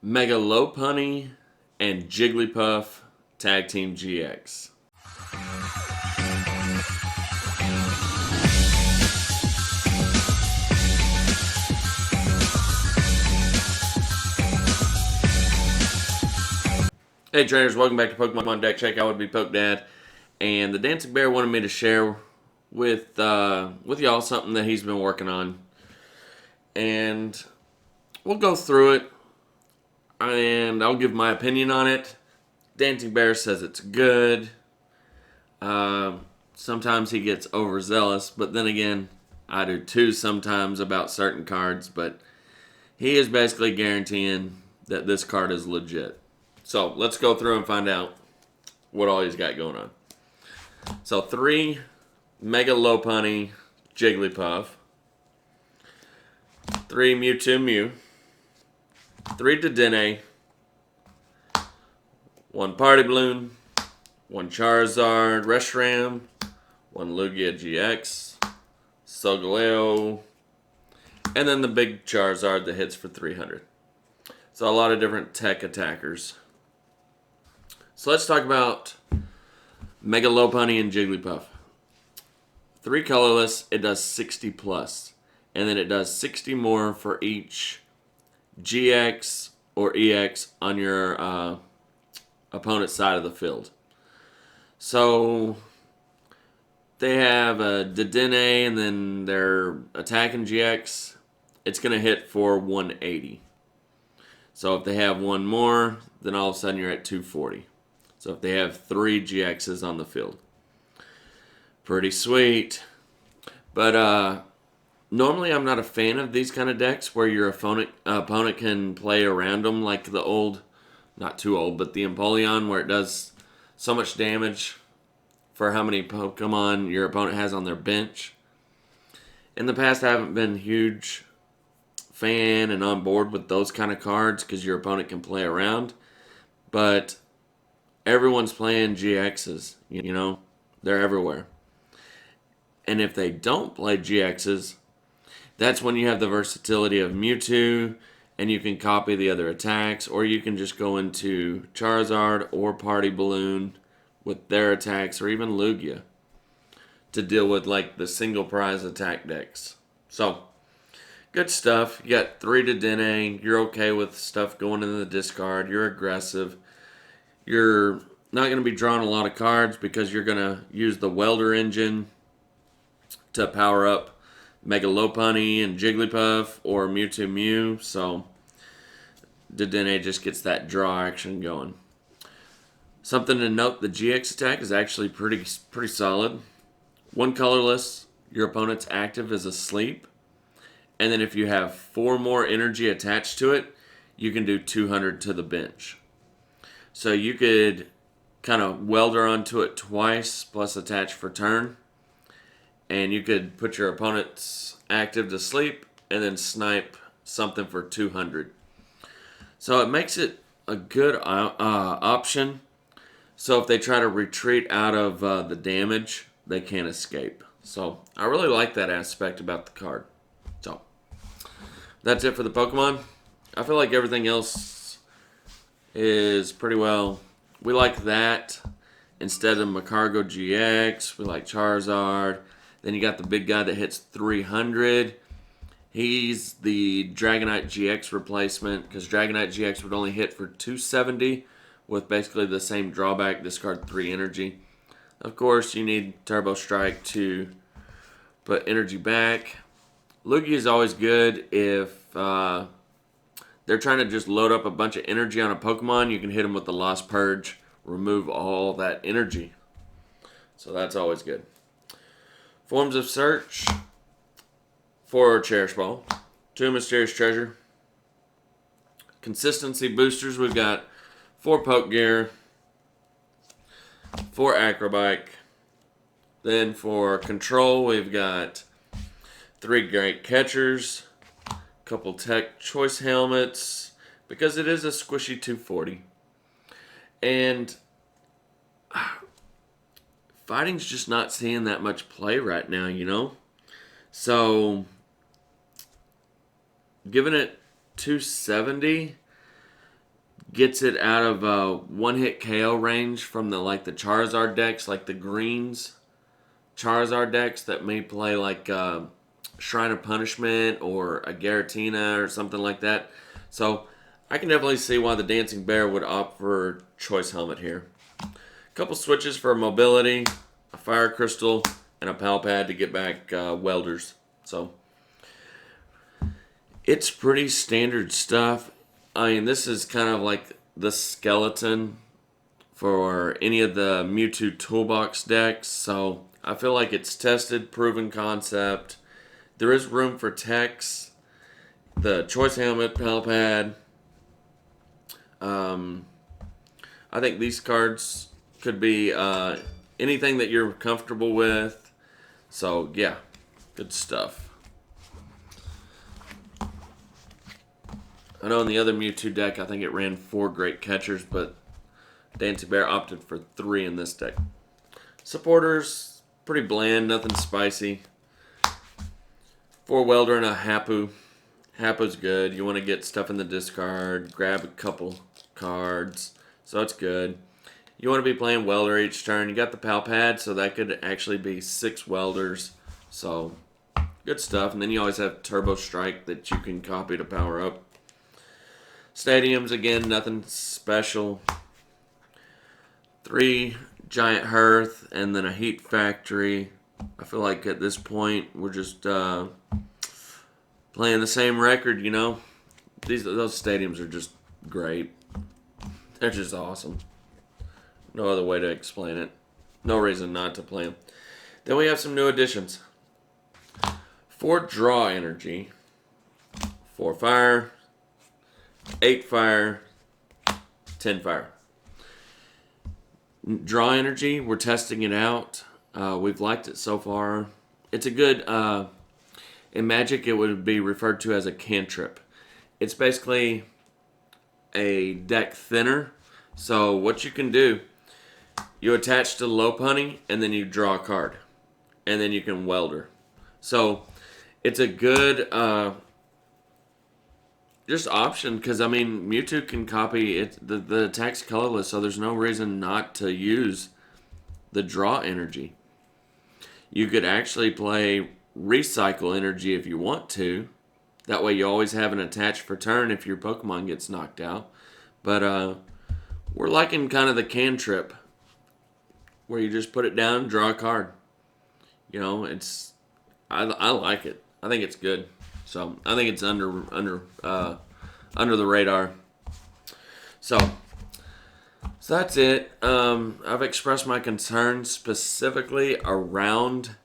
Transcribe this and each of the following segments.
Mega Lopunny and Jigglypuff Tag Team GX. Hey trainers, welcome back to Pokemon Deck Check. I would be Poke Dad, and the Dancing Bear wanted me to share with y'all something that he's been working on, and we'll go through it, and I'll give my opinion on it. Dancing Bear says it's good. Sometimes he gets overzealous, but then again, I do too sometimes about certain cards. But he is basically guaranteeing that this card is legit. So let's go through and find out what all he's got going on. So 3 Mega Lopunny Jigglypuff, 3 Mewtwo Mew, 3 Dedenne, 1 Party Balloon, 1 Charizard Reshiram, 1 Lugia GX, Solgaleo, and then the big Charizard that hits for 300. So a lot of different tech attackers. So let's talk about Mega Lopunny and Jigglypuff. 3 colorless, it does 60 plus. And then it does 60 more for each GX or EX on your opponent's side of the field. So they have a Dedenne and then their attacking GX. It's going to hit for 180. So if they have one more, then all of a sudden you're at 240. So if they have 3 GXs on the field. Pretty sweet. But normally I'm not a fan of these kind of decks where your opponent can play around them like the old, not too old, but the Empoleon where it does so much damage for how many Pokemon your opponent has on their bench. In the past, I haven't been a huge fan and on board with those kind of cards because your opponent can play around. But everyone's playing GXs, you know? They're everywhere. And if they don't play GXs, that's when you have the versatility of Mewtwo, and you can copy the other attacks, or you can just go into Charizard or Party Balloon with their attacks, or even Lugia to deal with like the single prize attack decks. So, good stuff. You got 3 Dedenne. You're okay with stuff going into the discard. You're aggressive. You're not going to be drawing a lot of cards because you're going to use the Welder engine to power up Mega Lopunny and Jigglypuff or Mewtwo Mew. So Dedenne just gets that draw action going. Something to note, the GX attack is actually pretty solid. 1 colorless, your opponent's active is asleep. And then if you have 4 more energy attached to it, you can do 200 to the bench. So you could kind of welder onto it twice plus attach for turn. And you could put your opponent's active to sleep and then snipe something for 200. So it makes it a good option. So if they try to retreat out of the damage, they can't escape. So I really like that aspect about the card. So that's it for the Pokemon. I feel like everything else is pretty well. We like that instead of Macargo GX. We like Charizard. Then you got the big guy that hits 300. He's the Dragonite GX replacement because Dragonite GX would only hit for 270 with basically the same drawback, discard 3 energy. Of course, you need Turbo Strike to put energy back. Lugia is always good if they're trying to just load up a bunch of energy on a Pokemon. You can hit them with the Lost Purge, remove all that energy. So that's always good. Forms of Search, 4 Cherish Ball, 2 Mysterious Treasure. Consistency boosters, we've got 4 Poke Gear, 4 Acrobike. Then for Control, we've got 3 Great Catchers, a couple Tech Choice Helmets, because it is a squishy 240. And fighting's just not seeing that much play right now, you know? So, giving it 270 gets it out of one-hit KO range from the Charizard decks, like the greens Charizard decks that may play like Shrine of Punishment or a Garatina or something like that. So I can definitely see why the Dancing Bear would opt for Choice Helmet here. A couple switches for mobility, a Fire Crystal, and a Pal Pad to get back Welders. So it's pretty standard stuff. I mean, this is kind of like the skeleton for any of the Mewtwo Toolbox decks. So I feel like it's tested, proven concept. There is room for techs. The Choice Helmet, Pal Pad. I think these cards could be anything that you're comfortable with. So, yeah, good stuff. I know in the other Mewtwo deck, I think it ran 4 great catchers, but Dancing Bear opted for 3 in this deck. Supporters, pretty bland, nothing spicy. 4 Welder and a Hapu. Hapu's good. You want to get stuff in the discard, grab a couple cards, so it's good. You want to be playing Welder each turn. You got the Pal Pad, so that could actually be 6 Welders. So, good stuff. And then you always have Turbo Strike that you can copy to power up. Stadiums, again, nothing special. 3 Giant Hearth, and then a Heat Factory. I feel like at this point, we're just playing the same record, you know. Those stadiums are just great. They're just awesome. No other way to explain it. No reason not to play them. Then we have some new additions. 4 Draw Energy. 4 Fire. 8 Fire. 10 Fire. Draw Energy, we're testing it out. We've liked it so far. It's a good... in Magic, it would be referred to as a cantrip. It's basically a deck thinner. So what you can do, you attach to Lopunny, and then you draw a card. And then you can Welder. So it's a good just option, because, I mean, Mewtwo can copy it. The attack's colorless, so there's no reason not to use the Draw Energy. You could actually play Recycle Energy if you want to. That way you always have an attach for turn if your Pokemon gets knocked out. But we're liking kind of the cantrip, where you just put it down, draw a card. You know, I like it. I think it's good. So I think it's under the radar. So that's it. I've expressed my concerns specifically around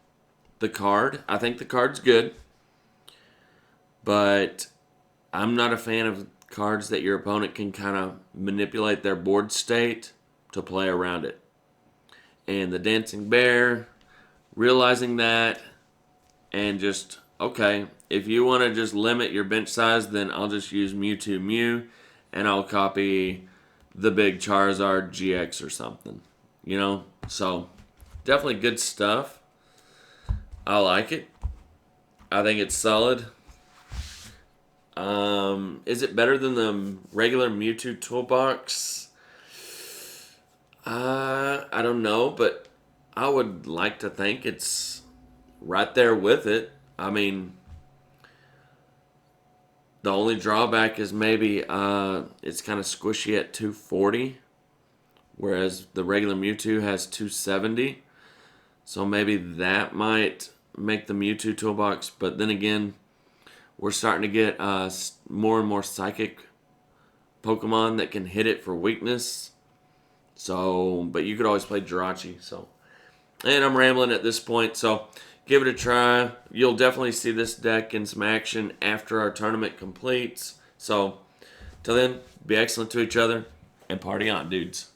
the card. I think the card's good, but I'm not a fan of cards that your opponent can kind of manipulate their board state to play around it. And the Dancing Bear, realizing that, and just, okay, if you want to just limit your bench size, then I'll just use Mewtwo Mew, and I'll copy the big Charizard GX or something. You know? So, definitely good stuff. I like it. I think it's solid. Is it better than the regular Mewtwo Toolbox? I don't know, but I would like to think it's right there with it. I mean, the only drawback is maybe it's kind of squishy at 240, whereas the regular Mewtwo has 270. So maybe that might make the Mewtwo Toolbox, but then again, we're starting to get more and more psychic Pokemon that can hit it for weakness. So, but you could always play Jirachi. So, and I'm rambling at this point. So, give it a try. You'll definitely see this deck in some action after our tournament completes. So, till then, be excellent to each other and party on, dudes.